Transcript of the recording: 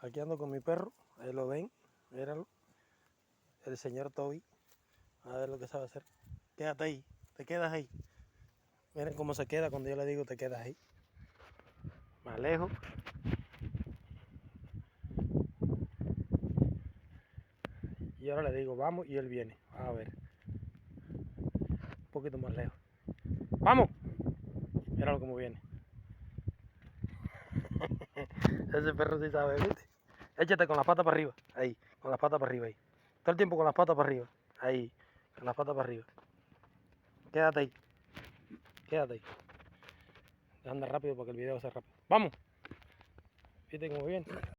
Aquí ando con mi perro, ahí lo ven, míralo. El señor Toby, a ver lo que sabe hacer. Quédate ahí, te quedas ahí. Miren cómo se queda cuando yo le digo te quedas ahí. Me alejo. Y ahora le digo vamos y él viene. A ver. Un poquito más lejos. ¡Vamos! Míralo cómo viene. Ese perro sí sabe, ¿viste? Échate con las patas para arriba. Ahí, con las patas para arriba ahí. Todo el tiempo con las patas para arriba. Ahí, con las patas para arriba. Quédate ahí. Quédate ahí. Anda rápido para que el video sea rápido. ¡Vamos! ¿Viste cómo viene?